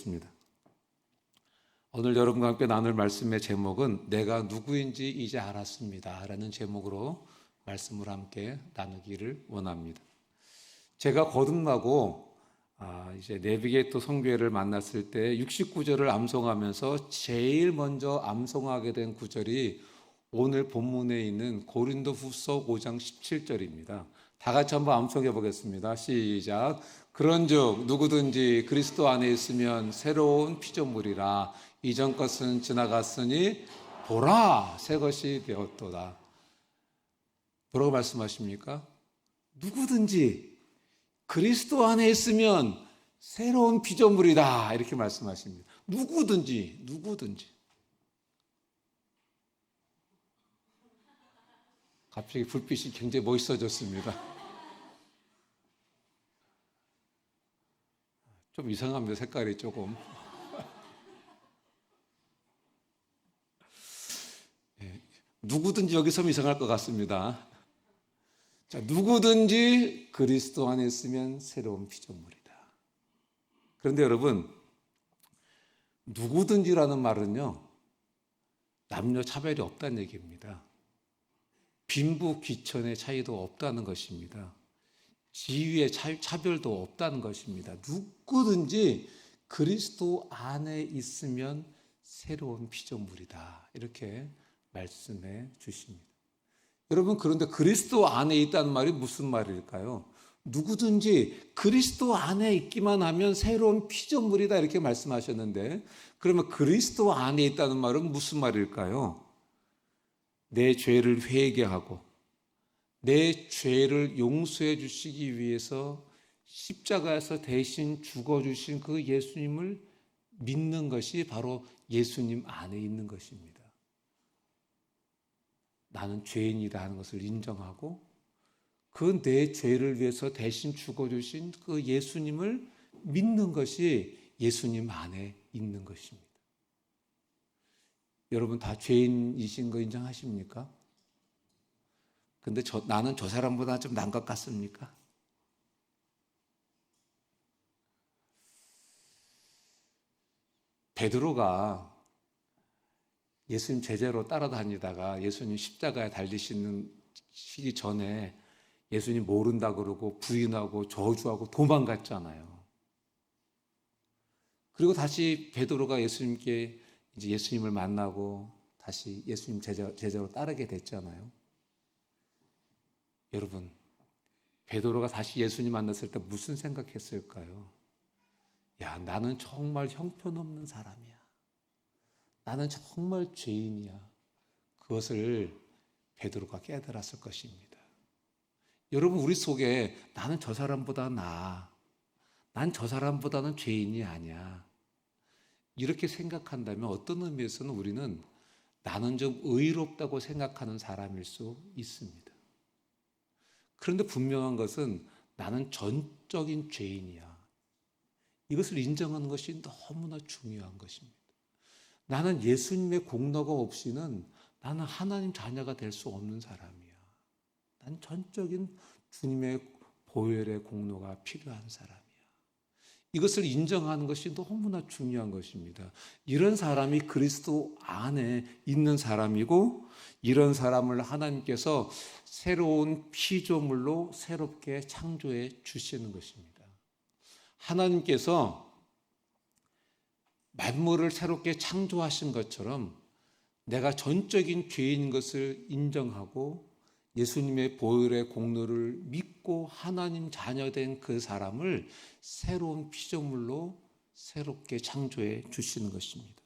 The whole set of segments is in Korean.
있습니다. 오늘 여러분과 함께 나눌 말씀의 제목은 내가 누구인지 이제 알았습니다 라는 제목으로 말씀을 함께 나누기를 원합니다. 제가 거듭나고 이제 내비게이터 성교회를 만났을 때 69절을 암송하면서 제일 먼저 암송하게 된 구절이 오늘 본문에 있는 고린도후서 5장 17절입니다. 다 같이 한번 암송해 보겠습니다. 시작. 그런즉 누구든지 그리스도 안에 있으면 새로운 피조물이라 이전 것은 지나갔으니 보라 새 것이 되었도다. 뭐라고 말씀하십니까? 누구든지 그리스도 안에 있으면 새로운 피조물이다 이렇게 말씀하십니다. 누구든지 갑자기 불빛이 굉장히 멋있어졌습니다. 좀 이상합니다. 색깔이 조금. 누구든지 여기 서면 이상할 것 같습니다. 자, 누구든지 그리스도 안에 있으면 새로운 피조물이다. 그런데 여러분, 누구든지라는 말은요, 남녀 차별이 없다는 얘기입니다. 빈부 귀천의 차이도 없다는 것입니다. 지위의 차별도 없다는 것입니다. 누구든지 그리스도 안에 있으면 새로운 피조물이다. 이렇게 말씀해 주십니다. 여러분, 그런데 그리스도 안에 있다는 말이 무슨 말일까요? 누구든지 그리스도 안에 있기만 하면 새로운 피조물이다 이렇게 말씀하셨는데, 그러면 그리스도 안에 있다는 말은 무슨 말일까요? 내 죄를 회개하고 내 죄를 용서해 주시기 위해서 십자가에서 대신 죽어주신 그 예수님을 믿는 것이 바로 예수님 안에 있는 것입니다. 나는 죄인이다 하는 것을 인정하고 그 내 죄를 위해서 대신 죽어주신 그 예수님을 믿는 것이 예수님 안에 있는 것입니다. 여러분 다 죄인이신 거 인정하십니까? 근데 나는 저 사람보다 좀 나은 것 같습니까? 베드로가 예수님 제자로 따라다니다가 예수님 십자가에 달리시기 전에 예수님 모른다 그러고 부인하고 저주하고 도망갔잖아요. 그리고 다시 베드로가 예수님께 이제 예수님을 만나고 다시 예수님 제자로 따르게 됐잖아요. 여러분, 베드로가 다시 예수님 만났을 때 무슨 생각했을까요? 야, 나는 정말 형편없는 사람이야. 나는 정말 죄인이야. 그것을 베드로가 깨달았을 것입니다. 여러분, 우리 속에 나는 저 사람보다 나아. 난 저 사람보다는 죄인이 아니야. 이렇게 생각한다면 어떤 의미에서는 우리는 나는 좀 의롭다고 생각하는 사람일 수 있습니다. 그런데 분명한 것은 나는 전적인 죄인이야. 이것을 인정하는 것이 너무나 중요한 것입니다. 나는 예수님의 공로가 없이는 나는 하나님 자녀가 될 수 없는 사람이야. 난 전적인 주님의 보혈의 공로가 필요한 사람이야. 이것을 인정하는 것이 너무나 중요한 것입니다. 이런 사람이 그리스도 안에 있는 사람이고 이런 사람을 하나님께서 새로운 피조물로 새롭게 창조해 주시는 것입니다. 하나님께서 만물을 새롭게 창조하신 것처럼 내가 전적인 죄인 것을 인정하고 예수님의 보혈의 공로를 믿고 하나님 자녀된 그 사람을 새로운 피조물로 새롭게 창조해 주시는 것입니다.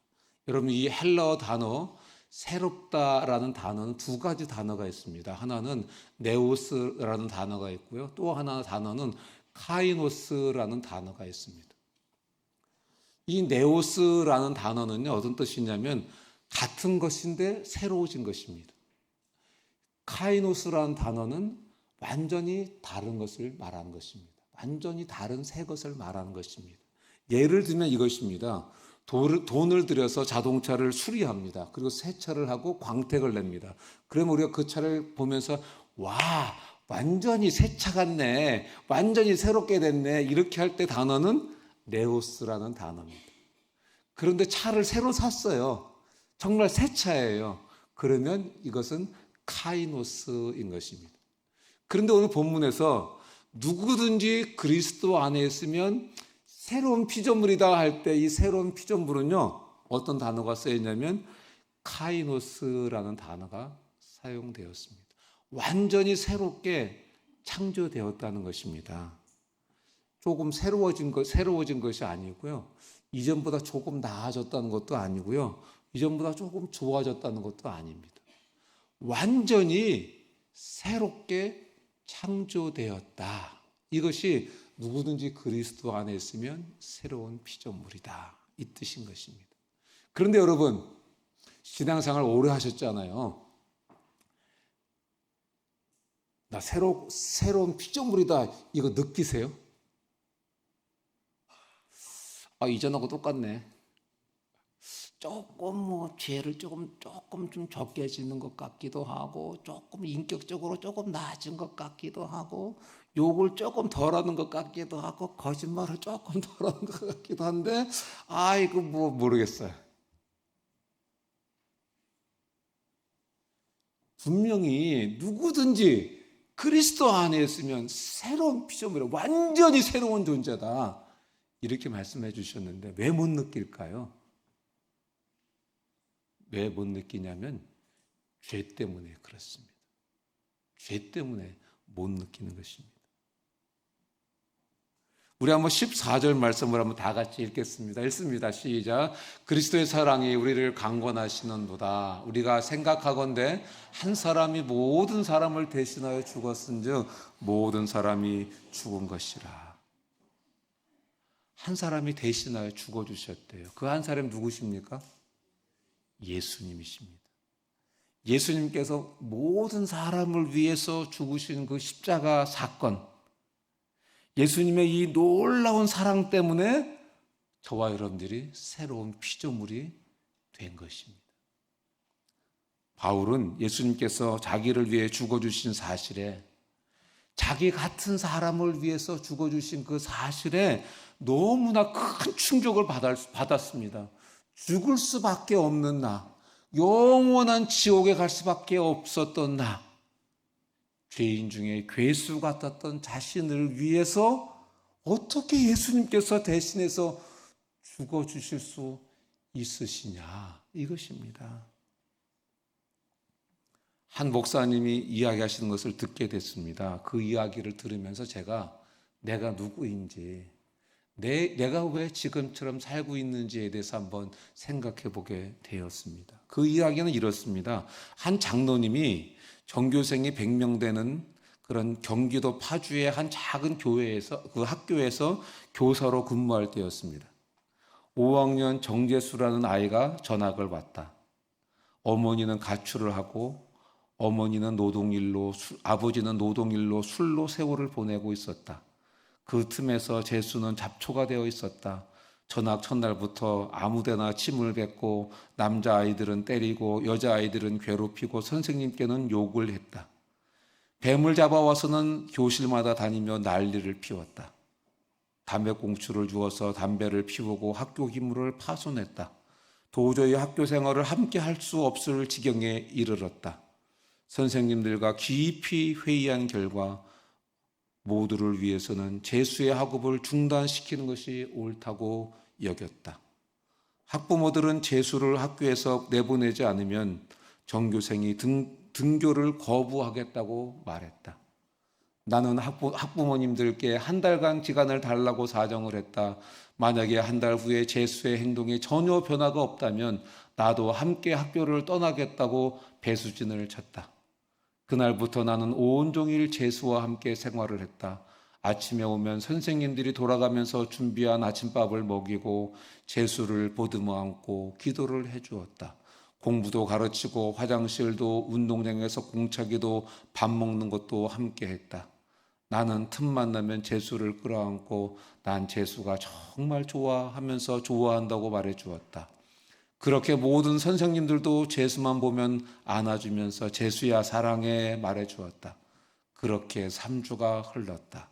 여러분, 이 헬라어 단어 새롭다라는 단어는 두 가지 단어가 있습니다. 하나는 네오스라는 단어가 있고요. 또 하나 단어는 카이노스라는 단어가 있습니다. 이 네오스라는 단어는요, 어떤 뜻이냐면 같은 것인데 새로워진 것입니다. 카이노스라는 단어는 완전히 다른 것을 말하는 것입니다. 완전히 다른 새 것을 말하는 것입니다. 예를 들면 이것입니다. 돈을 들여서 자동차를 수리합니다. 그리고 세차를 하고 광택을 냅니다. 그러면 우리가 그 차를 보면서 와, 완전히 새 차 같네, 완전히 새롭게 됐네, 이렇게 할 때 단어는 네오스라는 단어입니다. 그런데 차를 새로 샀어요. 정말 새 차예요. 그러면 이것은 카이노스인 것입니다. 그런데 오늘 본문에서 누구든지 그리스도 안에 있으면 새로운 피조물이다 할 때 이 새로운 피조물은요, 어떤 단어가 쓰여 있냐면 카이노스라는 단어가 사용되었습니다. 완전히 새롭게 창조되었다는 것입니다. 조금 새로워진 것이 아니고요. 이전보다 조금 나아졌다는 것도 아니고요. 이전보다 조금 좋아졌다는 것도 아닙니다. 완전히 새롭게 창조되었다. 이것이 누구든지 그리스도 안에 있으면 새로운 피조물이다. 이 뜻인 것입니다. 그런데 여러분, 신앙생활 오래 하셨잖아요. 나 새로운 피조물이다. 이거 느끼세요? 이전하고 똑같네. 조금 죄를 조금 좀 적게 짓는 것 같기도 하고, 조금 인격적으로 조금 나아진 것 같기도 하고, 욕을 조금 덜하는 것 같기도 하고, 거짓말을 조금 덜하는 것 같기도 한데, 이거 모르겠어요. 분명히 누구든지 그리스도 안에 있으면 새로운 피조물이라, 완전히 새로운 존재다. 이렇게 말씀해 주셨는데 왜 못 느낄까요? 왜 못 느끼냐면 죄 때문에 그렇습니다. 죄 때문에 못 느끼는 것입니다. 우리 한번 14절 말씀을 한번 다 같이 읽겠습니다. 읽습니다. 시작. 그리스도의 사랑이 우리를 강권하시는도다. 우리가 생각하건대 한 사람이 모든 사람을 대신하여 죽었은즉 모든 사람이 죽은 것이라. 한 사람이 대신하여 죽어주셨대요. 그 한 사람이 누구십니까? 예수님이십니다. 예수님께서 모든 사람을 위해서 죽으신 그 십자가 사건, 예수님의 이 놀라운 사랑 때문에 저와 여러분들이 새로운 피조물이 된 것입니다. 바울은 예수님께서 자기를 위해 죽어주신 사실에, 자기 같은 사람을 위해서 죽어주신 그 사실에 너무나 큰 충격을 받았습니다. 죽을 수밖에 없는 나, 영원한 지옥에 갈 수밖에 없었던 나, 죄인 중에 괴수 같았던 자신을 위해서 어떻게 예수님께서 대신해서 죽어주실 수 있으시냐, 이것입니다. 한 목사님이 이야기하시는 것을 듣게 됐습니다. 그 이야기를 들으면서 내가 누구인지, 내가 왜 지금처럼 살고 있는지에 대해서 한번 생각해 보게 되었습니다. 그 이야기는 이렇습니다. 한 장로님이 전교생이 100명 되는 그런 경기도 파주의 한 작은 그 학교에서 교사로 근무할 때였습니다. 5학년 정재수라는 아이가 전학을 왔다. 어머니는 가출을 하고 아버지는 노동일로 술로 세월을 보내고 있었다. 그 틈에서 재수는 잡초가 되어 있었다. 전학 첫날부터 아무데나 침을 뱉고 남자아이들은 때리고 여자아이들은 괴롭히고 선생님께는 욕을 했다. 뱀을 잡아와서는 교실마다 다니며 난리를 피웠다. 담배꽁초를 주어서 담배를 피우고 학교 기물을 파손했다. 도저히 학교 생활을 함께 할 수 없을 지경에 이르렀다. 선생님들과 깊이 회의한 결과 모두를 위해서는 재수의 학업을 중단시키는 것이 옳다고 여겼다. 학부모들은 재수를 학교에서 내보내지 않으면 전교생이 등교를 거부하겠다고 말했다. 나는 학부모님들께 한 달간 기간을 달라고 사정을 했다. 만약에 한 달 후에 재수의 행동에 전혀 변화가 없다면 나도 함께 학교를 떠나겠다고 배수진을 쳤다. 그날부터 나는 온종일 재수와 함께 생활을 했다. 아침에 오면 선생님들이 돌아가면서 준비한 아침밥을 먹이고 재수를 보듬어 안고 기도를 해주었다. 공부도 가르치고 화장실도 운동장에서 공차기도 밥 먹는 것도 함께 했다. 나는 틈만 나면 재수를 끌어안고 난 재수가 정말 좋아하면서 좋아한다고 말해주었다. 그렇게 모든 선생님들도 재수만 보면 안아주면서 재수야 사랑해 말해주었다. 그렇게 3주가 흘렀다.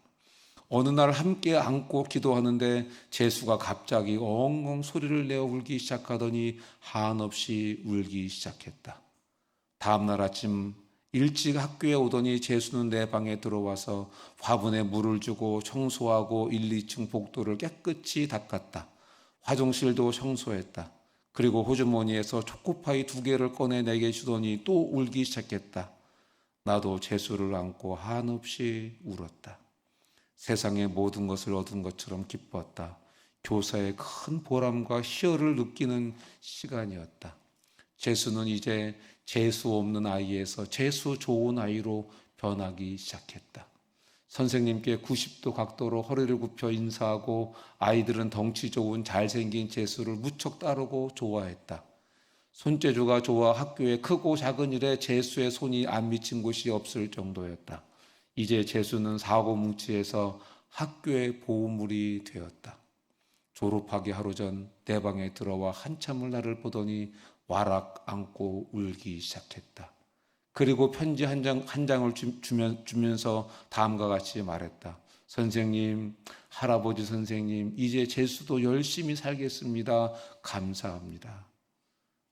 어느 날 함께 안고 기도하는데 제수가 갑자기 엉엉 소리를 내어 울기 시작하더니 한없이 울기 시작했다. 다음 날 아침 일찍 학교에 오더니 제수는 내 방에 들어와서 화분에 물을 주고 청소하고 1, 2층 복도를 깨끗이 닦았다. 화장실도 청소했다. 그리고 호주머니에서 초코파이 2개를 꺼내 내게 주더니 또 울기 시작했다. 나도 제수를 안고 한없이 울었다. 세상의 모든 것을 얻은 것처럼 기뻤다. 교사의 큰 보람과 희열을 느끼는 시간이었다. 제수는 이제 재수 없는 아이에서 재수 좋은 아이로 변하기 시작했다. 선생님께 90도 각도로 허리를 굽혀 인사하고 아이들은 덩치 좋은 잘생긴 제수를 무척 따르고 좋아했다. 손재주가 좋아 학교에 크고 작은 일에 제수의 손이 안 미친 곳이 없을 정도였다. 이제 제수는 사고뭉치에서 학교의 보물이 되었다. 졸업하기 하루 전 내 방에 들어와 한참을 나를 보더니 와락 안고 울기 시작했다. 그리고 편지 한 장을 주면서 다음과 같이 말했다. 선생님, 할아버지 선생님, 이제 제수도 열심히 살겠습니다. 감사합니다.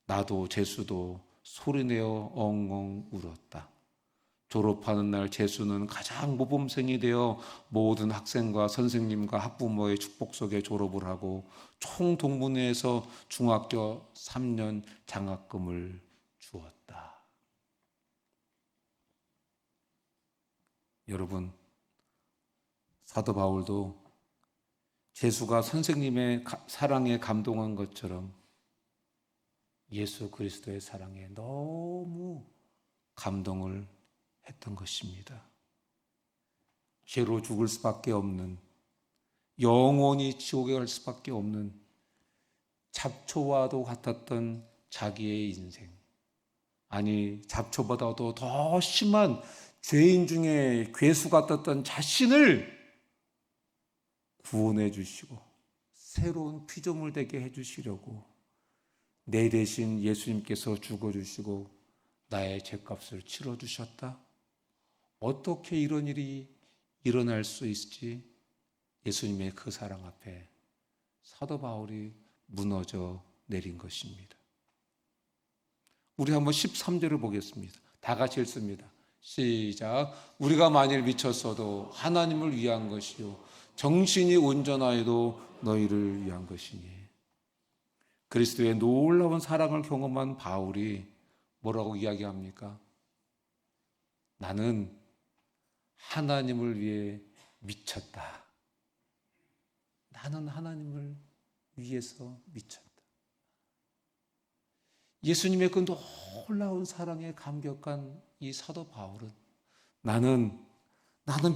나도 제수도 소리내어 엉엉 울었다. 졸업하는 날 제수는 가장 모범생이 되어 모든 학생과 선생님과 학부모의 축복 속에 졸업을 하고 총동문회에서 중학교 3년 장학금을 주었다. 여러분, 사도 바울도 제수가 선생님의 사랑에 감동한 것처럼 예수 그리스도의 사랑에 너무 감동을 했던 것입니다. 죄로 죽을 수밖에 없는, 영원히 지옥에 갈 수밖에 없는 잡초와도 같았던 자기의 인생, 아니 잡초보다도 더 심한 죄인 중에 괴수 같았던 자신을 구원해 주시고 새로운 피조물 되게 해주시려고 내 대신 예수님께서 죽어주시고 나의 죄값을 치러주셨다. 어떻게 이런 일이 일어날 수 있을지 예수님의 그 사랑 앞에 사도 바울이 무너져 내린 것입니다. 우리 한번 13절을 보겠습니다. 다 같이 읽습니다. 시작. 우리가 만일 미쳤어도 하나님을 위한 것이요 정신이 온전하여도 너희를 위한 것이니. 그리스도의 놀라운 사랑을 경험한 바울이 뭐라고 이야기합니까? 나는 하나님을 위해 미쳤다. 나는 하나님을 위해서 미쳤다. 예수님의 그 놀라운 사랑에 감격한 이 사도 바울은 나는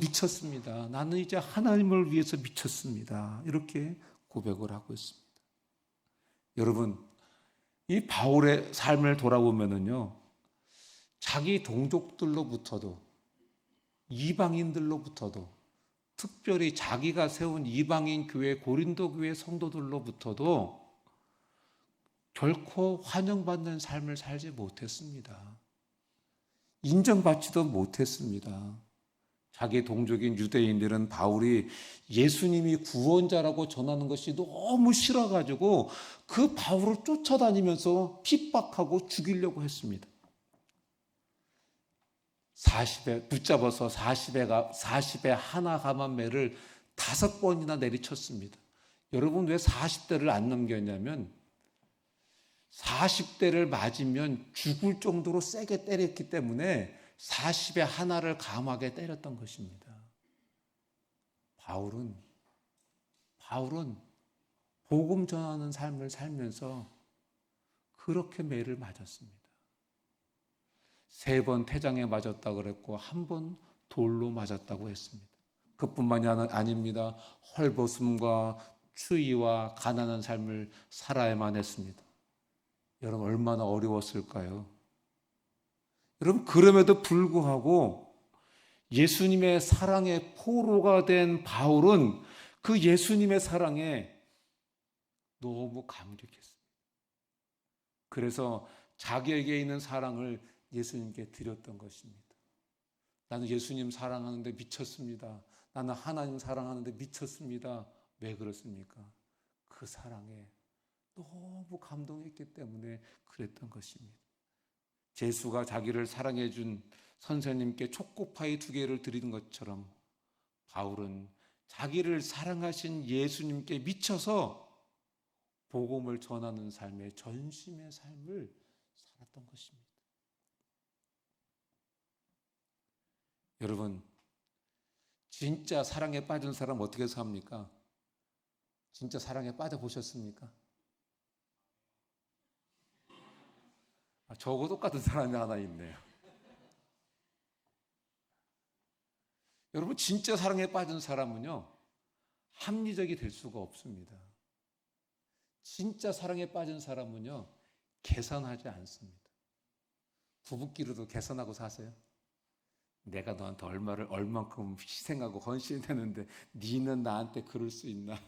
미쳤습니다. 나는 이제 하나님을 위해서 미쳤습니다. 이렇게 고백을 하고 있습니다. 여러분, 이 바울의 삶을 돌아보면은요, 자기 동족들로부터도 이방인들로부터도 특별히 자기가 세운 이방인 교회 고린도 교회 성도들로부터도 결코 환영받는 삶을 살지 못했습니다. 인정받지도 못했습니다. 자기 동족인 유대인들은 바울이 예수님이 구원자라고 전하는 것이 너무 싫어가지고 그 바울을 쫓아다니면서 핍박하고 죽이려고 했습니다. 40에 붙잡아서 40에 하나 감한 매를 5번이나 내리쳤습니다. 여러분 왜 40대를 안 넘겼냐면 40대를 맞으면 죽을 정도로 세게 때렸기 때문에 40에 하나를 감하게 때렸던 것입니다. 바울은 복음 전하는 삶을 살면서 그렇게 매를 맞았습니다. 3번 태장에 맞았다고 그랬고 1번 돌로 맞았다고 했습니다. 그뿐만이 아닙니다. 헐벗음과 추위와 가난한 삶을 살아야만 했습니다. 여러분 얼마나 어려웠을까요? 여러분 그럼에도 불구하고 예수님의 사랑의 포로가 된 바울은 그 예수님의 사랑에 너무 감격했습니다. 그래서 자기에게 있는 사랑을 예수님께 드렸던 것입니다. 나는 예수님 사랑하는데 미쳤습니다. 나는 하나님 사랑하는데 미쳤습니다. 왜 그렇습니까? 그 사랑에 너무 감동했기 때문에 그랬던 것입니다. 제수가 자기를 사랑해 준 선생님께 초코파이 2개를 드리는 것처럼 바울은 자기를 사랑하신 예수님께 미쳐서 복음을 전하는 삶의 전심의 삶을 살았던 것입니다. 여러분, 진짜 사랑에 빠진 사람 어떻게 삽니까? 진짜 사랑에 빠져보셨습니까? 저하고 똑같은 사람이 하나 있네요. 여러분, 진짜 사랑에 빠진 사람은요, 합리적이 될 수가 없습니다. 진짜 사랑에 빠진 사람은요, 계산하지 않습니다. 부부끼리도 계산하고 사세요? 내가 너한테 얼만큼 희생하고 헌신했는데 니는 나한테 그럴 수 있나?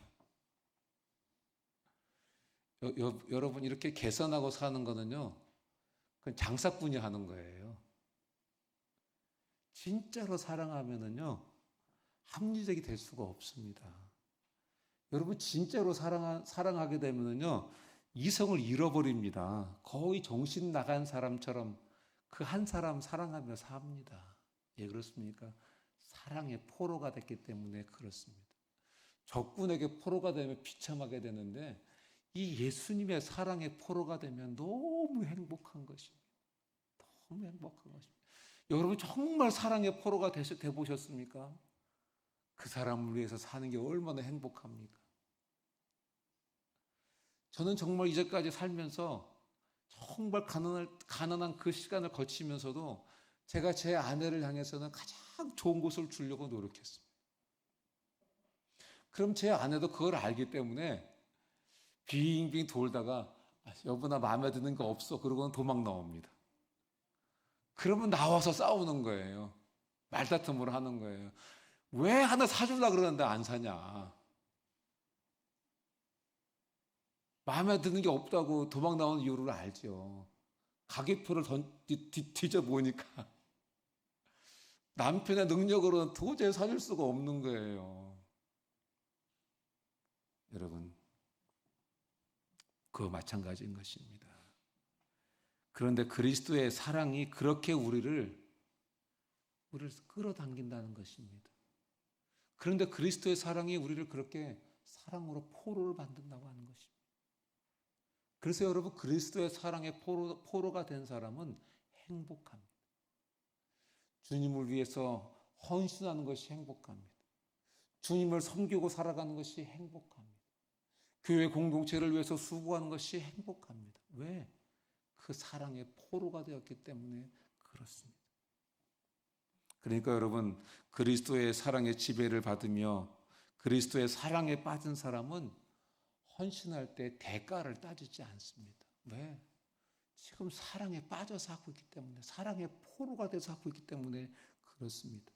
여러분, 이렇게 계산하고 사는 거는요, 그건 장사꾼이 하는 거예요. 진짜로 사랑하면은요, 합리적이 될 수가 없습니다. 여러분, 진짜로 사랑하게 되면은요, 이성을 잃어버립니다. 거의 정신 나간 사람처럼 그 한 사람 사랑하며 삽니다. 예, 그렇습니까? 사랑의 포로가 됐기 때문에 그렇습니다. 적군에게 포로가 되면 비참하게 되는데 이 예수님의 사랑의 포로가 되면 너무 행복한 것입니다. 너무 행복한 것입니다. 여러분, 정말 사랑의 포로가 되보셨습니까? 그 사람을 위해서 사는 게 얼마나 행복합니까? 저는 정말 이제까지 살면서 정말 가난한 그 시간을 거치면서도 제가 제 아내를 향해서는 가장 좋은 것을 주려고 노력했습니다. 그럼 제 아내도 그걸 알기 때문에 빙빙 돌다가 여보 나 마음에 드는 거 없어 그러고는 도망 나옵니다. 그러면 나와서 싸우는 거예요. 말다툼을 하는 거예요. 왜 하나 사주려고 그러는데 안 사냐. 마음에 드는 게 없다고 도망 나오는 이유를 알죠. 가격표를 뒤져보니까 남편의 능력으로는 도저히 사줄 수가 없는 거예요. 여러분, 그와 마찬가지인 것입니다. 그런데 그리스도의 사랑이 그렇게 우리를 끌어당긴다는 것입니다. 그런데 그리스도의 사랑이 우리를 그렇게 사랑으로 포로를 만든다고 하는 것입니다. 그래서 여러분, 그리스도의 사랑의 포로가 된 사람은 행복합니다. 주님을 위해서 헌신하는 것이 행복합니다. 주님을 섬기고 살아가는 것이 행복합니다. 교회 공동체를 위해서 수고하는 것이 행복합니다. 왜? 그 사랑의 포로가 되었기 때문에 그렇습니다. 그러니까 여러분, 그리스도의 사랑의 지배를 받으며 그리스도의 사랑에 빠진 사람은 헌신할 때 대가를 따지지 않습니다. 왜? 지금 사랑에 빠져서 하고 있기 때문에, 사랑의 포로가 돼서 하고 있기 때문에 그렇습니다.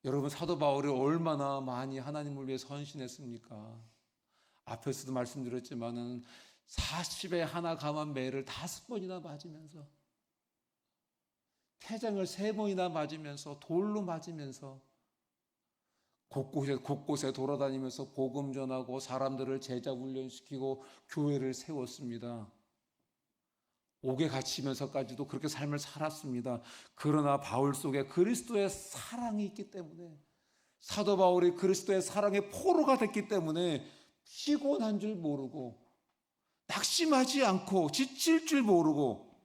여러분, 사도 바울이 얼마나 많이 하나님을 위해서 헌신했습니까? 앞에서도 말씀드렸지만은 40에 하나 감한 매를 5번이나 맞으면서, 태장을 3번이나 맞으면서, 돌로 맞으면서 곳곳에 돌아다니면서 복음 전하고 사람들을 제자 훈련시키고 교회를 세웠습니다. 옥에 갇히면서까지도 그렇게 삶을 살았습니다. 그러나 바울 속에 그리스도의 사랑이 있기 때문에, 사도 바울이 그리스도의 사랑의 포로가 됐기 때문에 피곤한 줄 모르고 낙심하지 않고 지칠 줄 모르고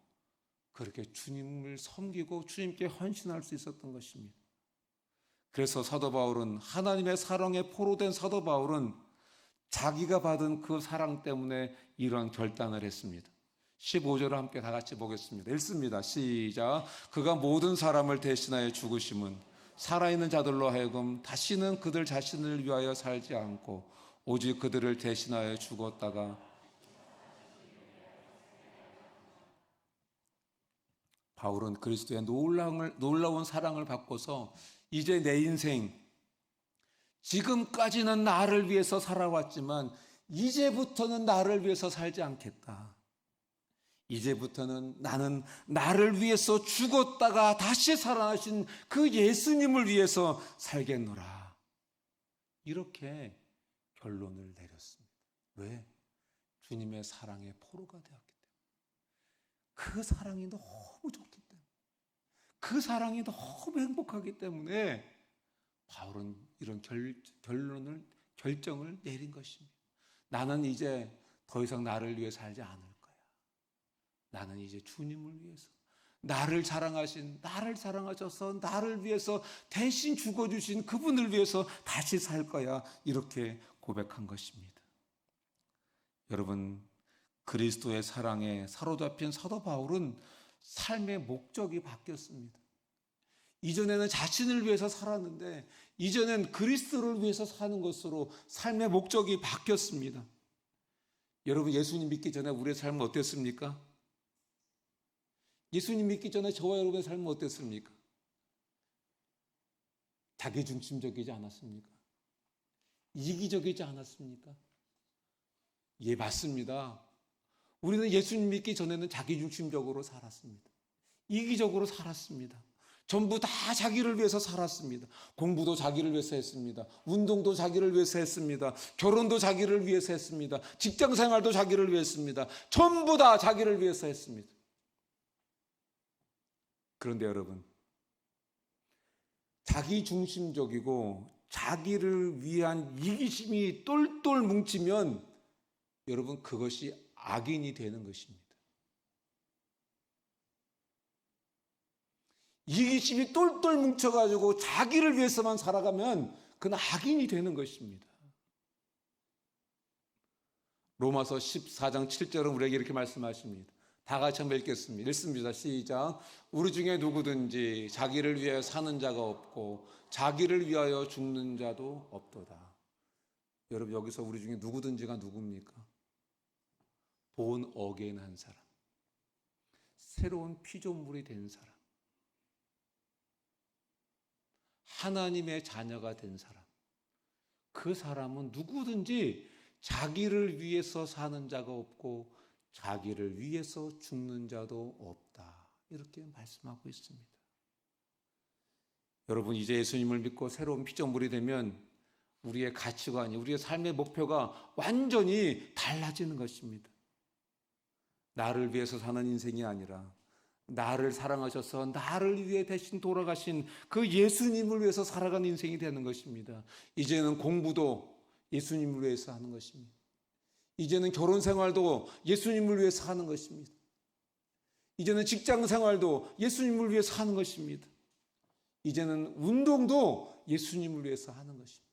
그렇게 주님을 섬기고 주님께 헌신할 수 있었던 것입니다. 그래서 사도 바울은, 하나님의 사랑에 포로된 사도 바울은 자기가 받은 그 사랑 때문에 이러한 결단을 했습니다. 15절을 함께 다 같이 보겠습니다. 읽습니다. 시작. 그가 모든 사람을 대신하여 죽으심은 살아있는 자들로 하여금 다시는 그들 자신을 위하여 살지 않고 오직 그들을 대신하여 죽었다가, 바울은 그리스도의 놀라운 사랑을 받고서 이제 내 인생, 지금까지는 나를 위해서 살아왔지만 이제부터는 나를 위해서 살지 않겠다. 이제부터는 나는 나를 위해서 죽었다가 다시 살아나신 그 예수님을 위해서 살겠노라. 이렇게 결론을 내렸습니다. 왜? 주님의 사랑의 포로가 되었기 때문에. 그 사랑이 너무 좋기 때문에. 그 사랑이 너무 행복하기 때문에 바울은 이런 결정을 내린 것입니다. 나는 이제 더 이상 나를 위해 살지 않을 거야. 나는 이제 주님을 위해서, 나를 사랑하셔서 나를 위해서 대신 죽어주신 그분을 위해서 다시 살 거야. 이렇게 고백한 것입니다. 여러분, 그리스도의 사랑에 사로잡힌 사도 바울은 삶의 목적이 바뀌었습니다. 이전에는 자신을 위해서 살았는데 이제는 그리스도를 위해서 사는 것으로 삶의 목적이 바뀌었습니다. 여러분, 예수님 믿기 전에 우리의 삶은 어땠습니까? 예수님 믿기 전에 저와 여러분의 삶은 어땠습니까? 자기중심적이지 않았습니까? 이기적이지 않았습니까? 예, 맞습니다. 우리는 예수님 믿기 전에는 자기중심적으로 살았습니다. 이기적으로 살았습니다. 전부 다 자기를 위해서 살았습니다. 공부도 자기를 위해서 했습니다. 운동도 자기를 위해서 했습니다. 결혼도 자기를 위해서 했습니다. 직장생활도 자기를 위해서 했습니다. 전부 다 자기를 위해서 했습니다. 그런데 여러분, 자기중심적이고 자기를 위한 이기심이 똘똘 뭉치면 여러분, 그것이 악인이 되는 것입니다. 이기심이 똘똘 뭉쳐가지고 자기를 위해서만 살아가면 그는 악인이 되는 것입니다. 로마서 14장 7절은 우리에게 이렇게 말씀하십니다. 다 같이 한번 읽습니다. 시작. 우리 중에 누구든지 자기를 위하여 사는 자가 없고 자기를 위하여 죽는 자도 없도다. 여러분, 여기서 우리 중에 누구든지가 누굽니까? 본 어게인 한 사람, 새로운 피조물이 된 사람, 하나님의 자녀가 된 사람, 그 사람은 누구든지 자기를 위해서 사는 자가 없고 자기를 위해서 죽는 자도 없다. 이렇게 말씀하고 있습니다. 여러분, 이제 예수님을 믿고 새로운 피조물이 되면 우리의 가치관이, 우리의 삶의 목표가 완전히 달라지는 것입니다. 나를 위해서 사는 인생이 아니라 나를 사랑하셔서 나를 위해 대신 돌아가신 그 예수님을 위해서 살아가는 인생이 되는 것입니다. 이제는 공부도 예수님을 위해서 하는 것입니다. 이제는 결혼 생활도 예수님을 위해서 하는 것입니다. 이제는 직장 생활도 예수님을 위해서 하는 것입니다. 이제는 운동도 예수님을 위해서 하는 것입니다.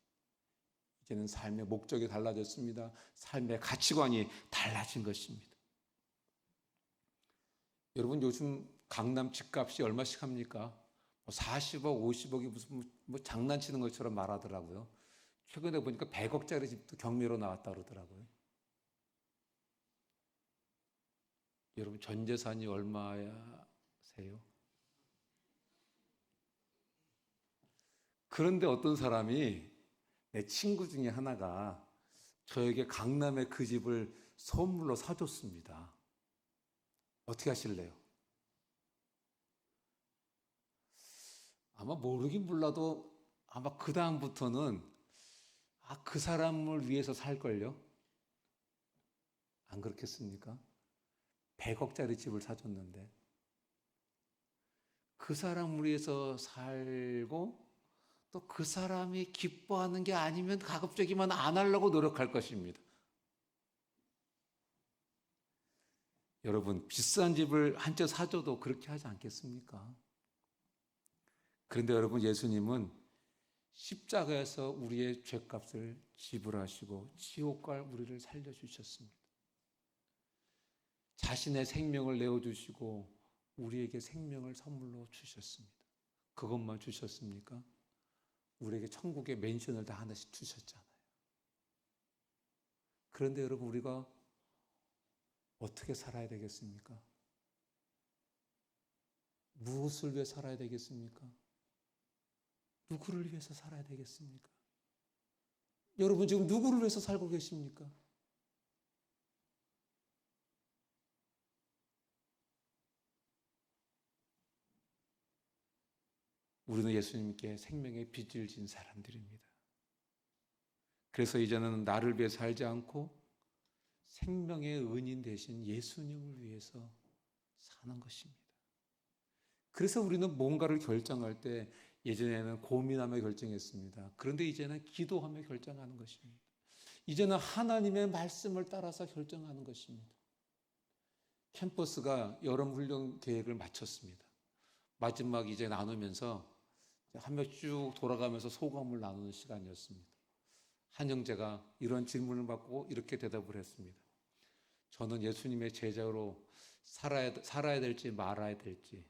이제는 삶의 목적이 달라졌습니다. 삶의 가치관이 달라진 것입니다. 여러분, 요즘 강남 집값이 얼마씩 합니까? 40억, 50억이 무슨 장난치는 것처럼 말하더라고요. 최근에 보니까 100억짜리 집도 경매로 나왔다 그러더라고요. 여러분, 전 재산이 얼마세요? 그런데 어떤 사람이, 내 친구 중에 하나가 저에게 강남의 그 집을 선물로 사줬습니다. 어떻게 하실래요? 아마 모르긴 몰라도 아마 그 다음부터는 그 사람을 위해서 살걸요? 안 그렇겠습니까? 100억짜리 집을 사줬는데 그 사람을 위해서 살고 또 그 사람이 기뻐하는 게 아니면 가급적이면 안 하려고 노력할 것입니다. 여러분, 비싼 집을 한 채 사줘도 그렇게 하지 않겠습니까? 그런데 여러분, 예수님은 십자가에서 우리의 죄값을 지불하시고 지옥 갈 우리를 살려주셨습니다. 자신의 생명을 내어주시고 우리에게 생명을 선물로 주셨습니다. 그것만 주셨습니까? 우리에게 천국의 맨션을 다 하나씩 주셨잖아요. 그런데 여러분, 우리가 어떻게 살아야 되겠습니까? 무엇을 위해 살아야 되겠습니까? 누구를 위해서 살아야 되겠습니까? 여러분, 지금 누구를 위해서 살고 계십니까? 우리는 예수님께 생명의 빚을 진 사람들입니다. 그래서 이제는 나를 위해 살지 않고 생명의 은인 되신 예수님을 위해서 사는 것입니다. 그래서 우리는 뭔가를 결정할 때 예전에는 고민하며 결정했습니다. 그런데 이제는 기도하며 결정하는 것입니다. 이제는 하나님의 말씀을 따라서 결정하는 것입니다. 캠퍼스가 여름 훈련 계획을 마쳤습니다. 마지막 이제 나누면서 한 명 쭉 돌아가면서 소감을 나누는 시간이었습니다. 한 형제가 이런 질문을 받고 이렇게 대답을 했습니다. 저는 예수님의 제자로 살아야 될지 말아야 될지,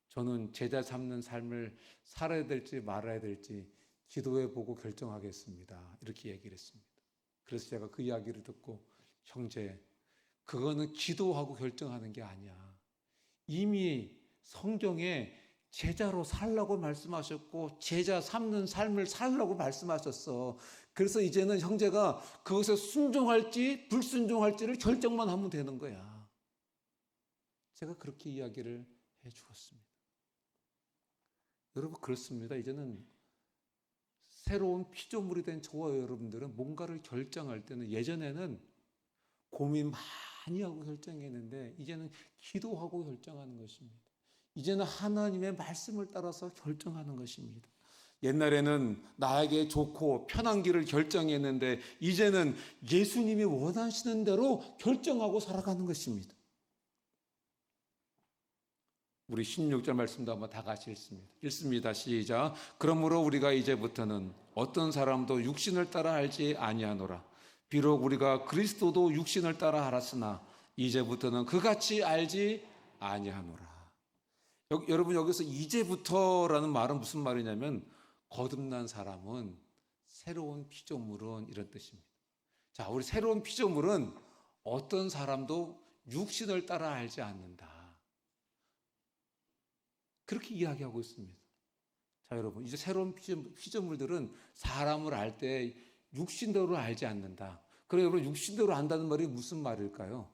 저는 제자 삼는 삶을 살아야 될지 말아야 될지 기도해 보고 결정하겠습니다. 이렇게 얘기를 했습니다. 그래서 제가 그 이야기를 듣고, 형제, 그거는 기도하고 결정하는 게 아니야. 이미 성경에 제자로 살라고 말씀하셨고 제자 삼는 삶을 살라고 말씀하셨어. 그래서 이제는 형제가 그것에 순종할지 불순종할지를 결정만 하면 되는 거야. 제가 그렇게 이야기를 해 주었습니다. 여러분, 그렇습니다. 이제는 새로운 피조물이 된 저와 여러분들은 뭔가를 결정할 때는, 예전에는 고민 많이 하고 결정했는데 이제는 기도하고 결정하는 것입니다. 이제는 하나님의 말씀을 따라서 결정하는 것입니다. 옛날에는 나에게 좋고 편한 길을 결정했는데 이제는 예수님이 원하시는 대로 결정하고 살아가는 것입니다. 우리 16절 말씀도 한번 다 같이 읽습니다. 시작. 그러므로 우리가 이제부터는 어떤 사람도 육신을 따라 알지 아니하노라. 비록 우리가 그리스도도 육신을 따라 알았으나 이제부터는 그같이 알지 아니하노라. 여러분, 여기서 이제부터라는 말은 무슨 말이냐면, 거듭난 사람은, 새로운 피조물은, 이런 뜻입니다. 자, 우리 새로운 피조물은 어떤 사람도 육신을 따라 알지 않는다. 그렇게 이야기하고 있습니다. 자, 여러분, 이제 새로운 피조물들은 사람을 알 때 육신대로 알지 않는다. 그럼 여러분, 육신대로 안다는 말이 무슨 말일까요?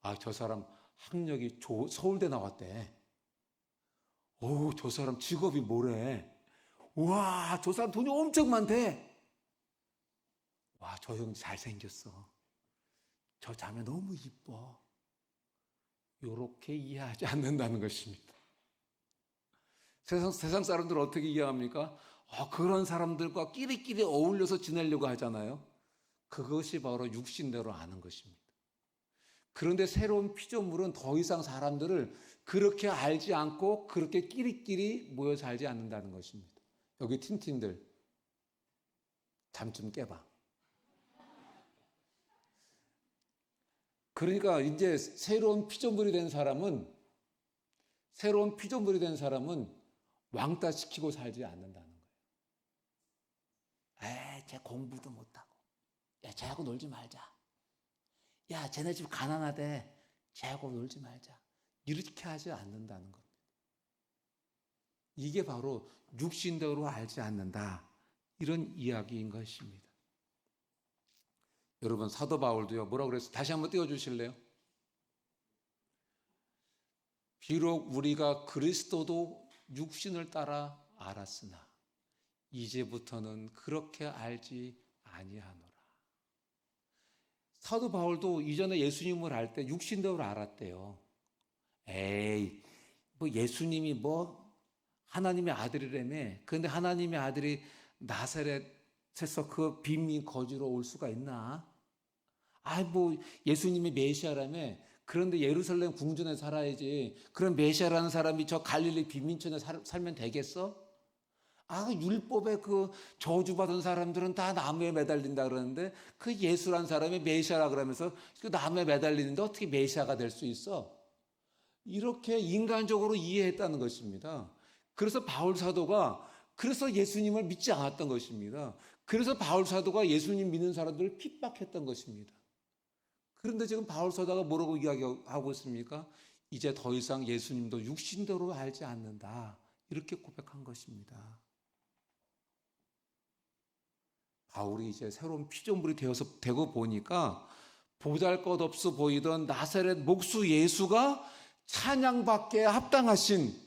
아, 저 사람 학력이 서울대 나왔대. 오, 저 사람 직업이 뭐래? 와, 저 사람 돈이 엄청 많대. 와, 저 형 잘생겼어. 저 자매 너무 이뻐. 이렇게 이해하지 않는다는 것입니다. 세상 사람들은 어떻게 이해합니까? 그런 사람들과 끼리끼리 어울려서 지내려고 하잖아요. 그것이 바로 육신대로 아는 것입니다. 그런데 새로운 피조물은 더 이상 사람들을 그렇게 알지 않고 그렇게 끼리끼리 모여 살지 않는다는 것입니다. 여기 틴틴들, 잠 좀 깨봐. 그러니까 이제 새로운 피조물이 된 사람은 왕따 시키고 살지 않는다는 거예요. 쟤 공부도 못하고, 야, 쟤하고 놀지 말자. 야, 쟤네 집 가난하대. 쟤하고 놀지 말자. 이렇게 하지 않는다는 겁니다. 이게 바로 육신대로 알지 않는다, 이런 이야기인 것입니다. 여러분, 사도 바울도요, 뭐라고 그랬어요? 다시 한번 띄워주실래요? 비록 우리가 그리스도도 육신을 따라 알았으나 이제부터는 그렇게 알지 아니하노라. 사도 바울도 이전에 예수님을 알 때 육신대로 알았대요. 에이, 뭐 예수님이 하나님의 아들이라며. 그런데 하나님의 아들이 나사렛에서 그 빈민 거지로 올 수가 있나? 예수님이 메시아라며. 그런데 예루살렘 궁전에 살아야지. 그런 메시아라는 사람이 저 갈릴리 빈민촌에 살면 되겠어? 율법에 그 저주받은 사람들은 다 나무에 매달린다 그러는데 그 예수란 사람이 메시아라 그러면서 그 나무에 매달리는데 어떻게 메시아가 될 수 있어? 이렇게 인간적으로 이해했다는 것입니다. 그래서 바울 사도가 예수님을 믿지 않았던 것입니다. 그래서 바울 사도가 예수님 믿는 사람들을 핍박했던 것입니다. 그런데 지금 바울 사도가 뭐라고 이야기하고 있습니까? 이제 더 이상 예수님도 육신대로 알지 않는다, 이렇게 고백한 것입니다. 바울이 이제 새로운 피조물이 되고 보니까 보잘것없어 보이던 나사렛 목수 예수가 찬양받기에 합당하신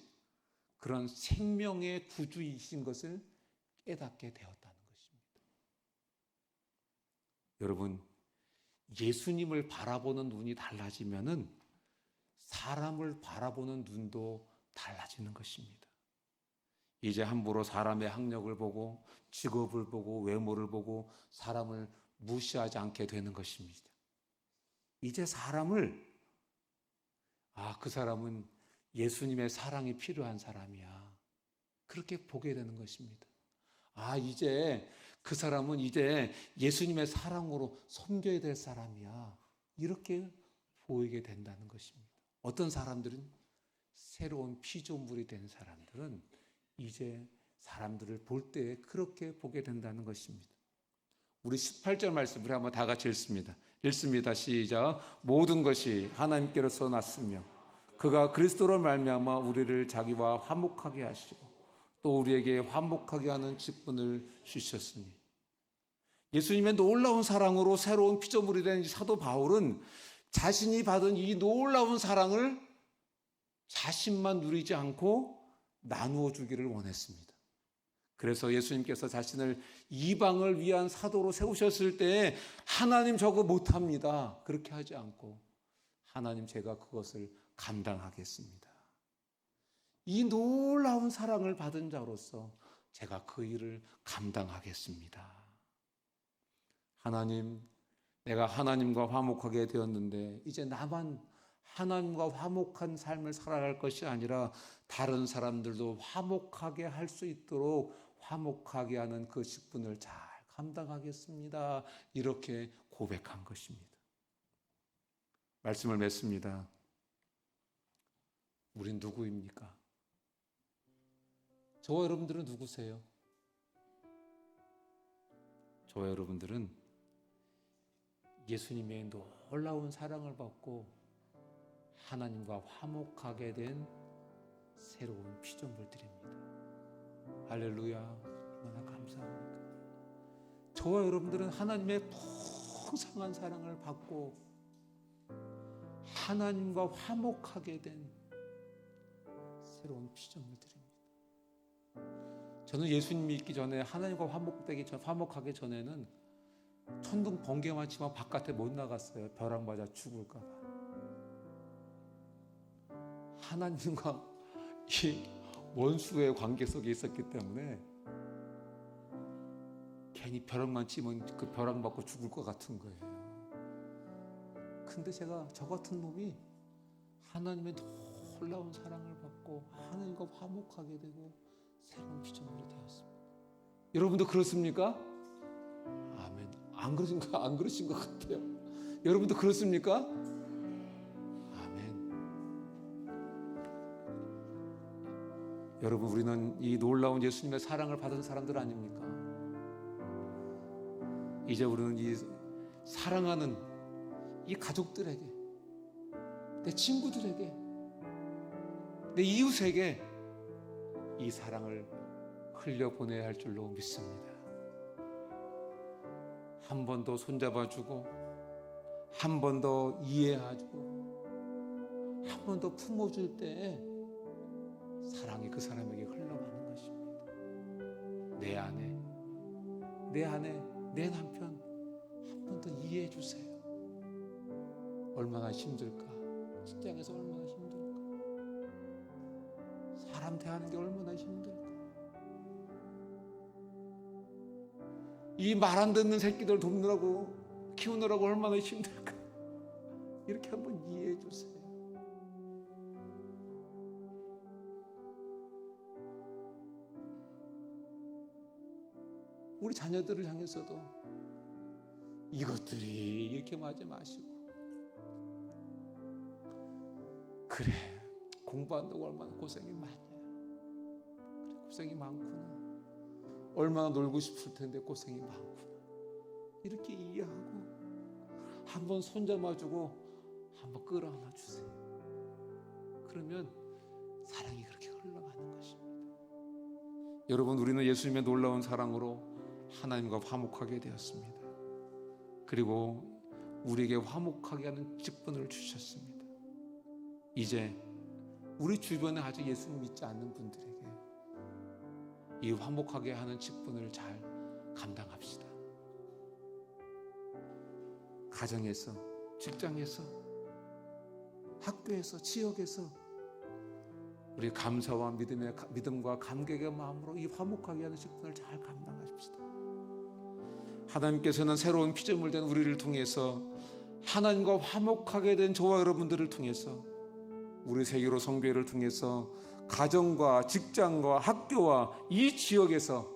그런 생명의 구주이신 것을 깨닫게 되었다는 것입니다. 여러분, 예수님을 바라보는 눈이 달라지면은 사람을 바라보는 눈도 달라지는 것입니다. 이제 함부로 사람의 학력을 보고 직업을 보고 외모를 보고 사람을 무시하지 않게 되는 것입니다. 이제 사람을 그 사람은 예수님의 사랑이 필요한 사람이야, 그렇게 보게 되는 것입니다. 이제 그 사람은 이제 예수님의 사랑으로 섬겨야 될 사람이야, 이렇게 보이게 된다는 것입니다. 어떤 사람들은, 새로운 피조물이 된 사람들은 이제 사람들을 볼 때 그렇게 보게 된다는 것입니다. 우리 18절 말씀을 한번 다 같이 읽습니다. 시작. 모든 것이 하나님께로서 났으며 그가 그리스도로 말미암아 우리를 자기와 화목하게 하시고 또 우리에게 화목하게 하는 직분을 주셨으니. 예수님의 놀라운 사랑으로 새로운 피조물이 된 사도 바울은 자신이 받은 이 놀라운 사랑을 자신만 누리지 않고 나누어 주기를 원했습니다. 그래서 예수님께서 자신을 이방을 위한 사도로 세우셨을 때 하나님 저거 못합니다, 그렇게 하지 않고 하나님 제가 그것을 감당하겠습니다. 이 놀라운 사랑을 받은 자로서 제가 그 일을 감당하겠습니다. 하나님, 내가 하나님과 화목하게 되었는데 이제 나만 하나님과 화목한 삶을 살아갈 것이 아니라 다른 사람들도 화목하게 할 수 있도록 화목하게 하는 그 직분을 잘 감당하겠습니다, 이렇게 고백한 것입니다. 말씀을 맺습니다. 우린 누구입니까? 저와 여러분들은 누구세요? 저와 여러분들은 예수님의 놀라운 사랑을 받고 하나님과 화목하게 된 새로운 피조물들입니다. 할렐루야, 얼마나 감사합니까? 저와 여러분들은 하나님의 풍성한 사랑을 받고 하나님과 화목하게 된 새로운 피조물들입니다. 저는 예수님이 있기 전에 하나님과 화목하기 전에는 천둥 번개만 치면 바깥에 못 나갔어요. 벼락 맞아 죽을까 봐. 하나님과 이 원수의 관계 속에 있었기 때문에 괜히 벼락만 치면 그 벼락 맞고 죽을 것 같은 거예요. 근데 저 같은 놈이 하나님의 놀라운 사랑을 받고 하나님과 화목하게 되고 새로운 피조물이 되었습니다. 여러분도 그렇습니까? 아멘. 안 그러신 것 같아요. 여러분도 그렇습니까? 아멘. 여러분, 우리는 이 놀라운 예수님의 사랑을 받은 사람들 아닙니까? 이제 우리는 이 사랑하는 이 가족들에게, 내 친구들에게, 내 이웃에게 이 사랑을 흘려보내야 할 줄로 믿습니다. 한 번 더 손잡아주고, 한 번 더 이해해주고, 한 번 더 품어줄 때 사랑이 그 사람에게 흘러가는 것입니다. 내 아내, 내 남편 한 번 더 이해해 주세요. 얼마나 힘들까? 직장에서 얼마나 힘들까? 사람 대하는 게 얼마나 힘들까? 이 말 안 듣는 새끼들 돕느라고 키우느라고 얼마나 힘들까? 이렇게 한번 이해해 주세요. 우리 자녀들을 향해서도 이것들이 이렇게 하지 마시고, 그래, 공부한다고 얼마나 고생이 많냐, 그래, 고생이 많구나, 얼마나 놀고 싶을 텐데 고생이 많구나, 이렇게 이해하고 한번 손잡아주고 한번 끌어안아 주세요. 그러면 사랑이 그렇게 흘러가는 것입니다. 여러분, 우리는 예수님의 놀라운 사랑으로 하나님과 화목하게 되었습니다. 그리고 우리에게 화목하게 하는 직분을 주셨습니다. 이제 우리 주변에 아직 예수님 믿지 않는 분들에게 이 화목하게 하는 직분을 잘 감당합시다. 가정에서, 직장에서, 학교에서, 지역에서 우리 감사와 믿음과 감격의 마음으로 이 화목하게 하는 직분을 잘 감당하십시다. 하나님께서는 새로운 피조물 된 우리를 통해서, 하나님과 화목하게 된 저와 여러분들을 통해서, 우리 세계로 성교회를 통해서 가정과 직장과 학교와 이 지역에서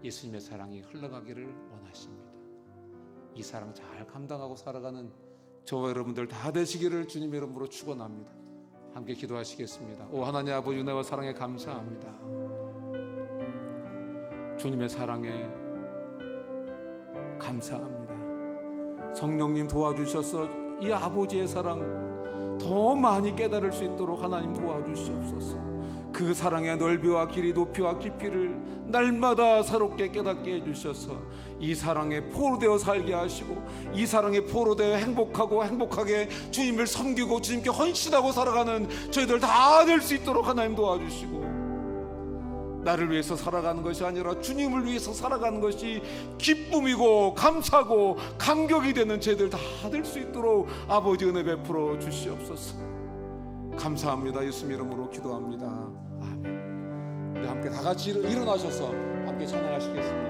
예수님의 사랑이 흘러가기를 원하십니다. 이 사랑 잘 감당하고 살아가는 저와 여러분들 다 되시기를 주님의 이름으로 축원합니다. 함께 기도하시겠습니다. 오 하나님 아버지, 은혜와 사랑에 감사합니다. 주님의 사랑에 감사합니다. 성령님 도와주셔서 이 아버지의 사랑 더 많이 깨달을 수 있도록 하나님 도와주시옵소서. 그 사랑의 넓이와 길이, 높이와 깊이를 날마다 새롭게 깨닫게 해주셔서 이 사랑에 포로되어 살게 하시고, 이 사랑에 포로되어 행복하게 주님을 섬기고 주님께 헌신하고 살아가는 저희들 다 될 수 있도록 하나님 도와주시고, 나를 위해서 살아가는 것이 아니라 주님을 위해서 살아가는 것이 기쁨이고 감사고 감격이 되는 저희들 다 될 수 있도록 아버지 은혜 베풀어 주시옵소서. 감사합니다. 예수님 이름으로 기도합니다. 아멘. 우리 함께 다 같이 일어나셔서 함께 찬양하시겠습니다.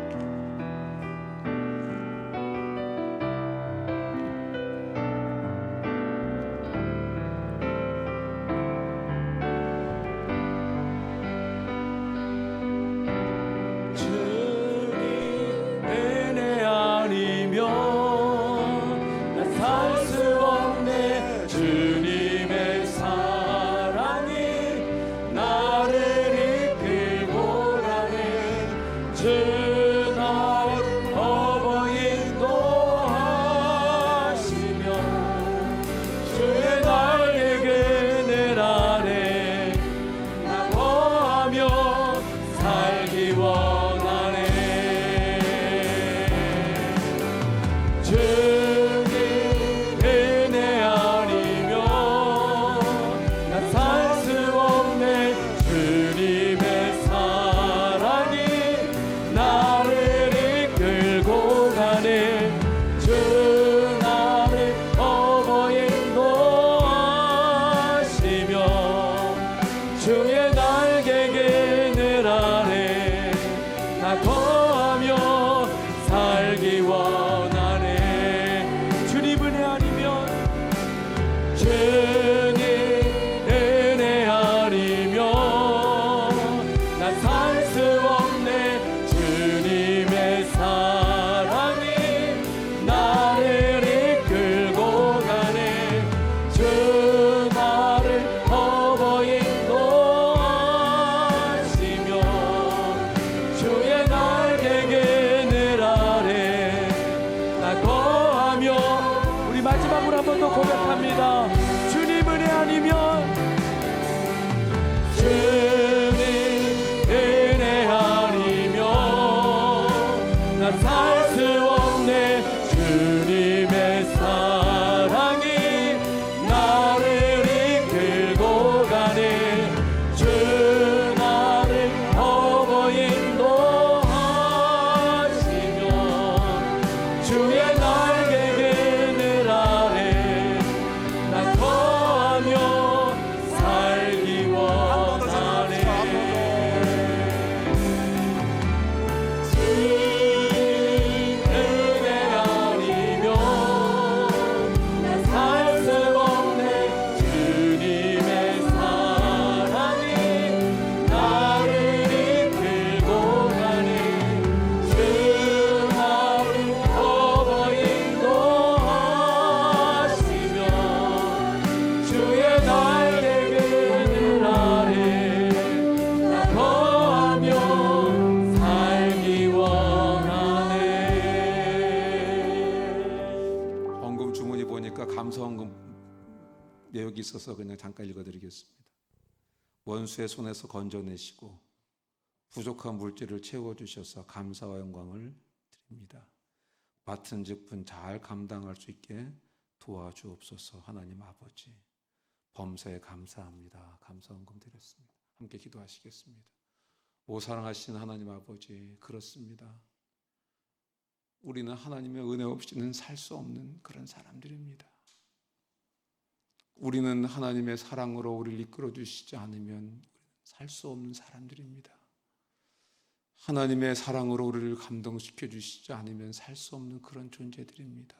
내역이 있어서 그냥 잠깐 읽어드리겠습니다. 원수의 손에서 건져내시고 부족한 물질을 채워주셔서 감사와 영광을 드립니다. 맡은 직분 잘 감당할 수 있게 도와주옵소서. 하나님 아버지, 범사에 감사합니다. 감사원금 드렸습니다. 함께 기도하시겠습니다. 오 사랑하신 하나님 아버지, 그렇습니다. 우리는 하나님의 은혜 없이는 살 수 없는 그런 사람들입니다. 우리는 하나님의 사랑으로 우리를 이끌어 주시지 않으면 살 수 없는 사람들입니다. 하나님의 사랑으로 우리를 감동시켜 주시지 않으면 살 수 없는 그런 존재들입니다.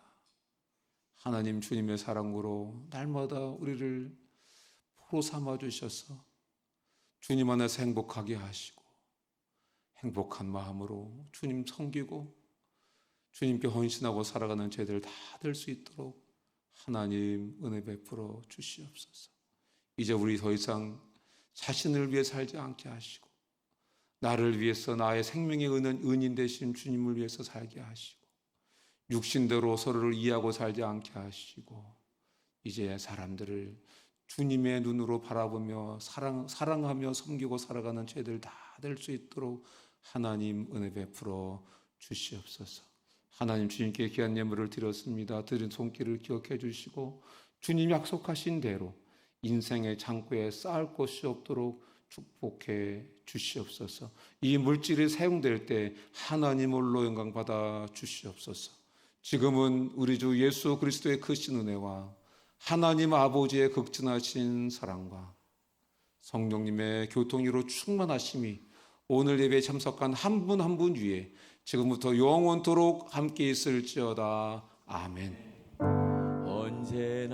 하나님 주님의 사랑으로 날마다 우리를 포로 삼아 주셔서 주님 안에서 행복하게 하시고 행복한 마음으로 주님 섬기고 주님께 헌신하고 살아가는 저희들 다 될 수 있도록 하나님 은혜 베풀어 주시옵소서. 이제 우리 더 이상 자신을 위해 살지 않게 하시고 나를 위해서 나의 생명의 은인 되신 주님을 위해서 살게 하시고 육신대로 서로를 이해하고 살지 않게 하시고 이제 사람들을 주님의 눈으로 바라보며 사랑하며 섬기고 살아가는 저희들 다 될 수 있도록 하나님 은혜 베풀어 주시옵소서. 하나님 주님께 귀한 예물을 드렸습니다. 드린 손길을 기억해 주시고 주님 약속하신 대로 인생의 창고에 쌓을 곳이 없도록 축복해 주시옵소서. 이 물질이 사용될 때 하나님 홀로 영광 받아 주시옵소서. 지금은 우리 주 예수 그리스도의 크신 은혜와 하나님 아버지의 극진하신 사랑과 성령님의 교통으로 충만하심이 오늘 예배에 참석한 한 분 한 분 위에 지금부터 영원토록 함께 있을지어다. 아멘. 언제나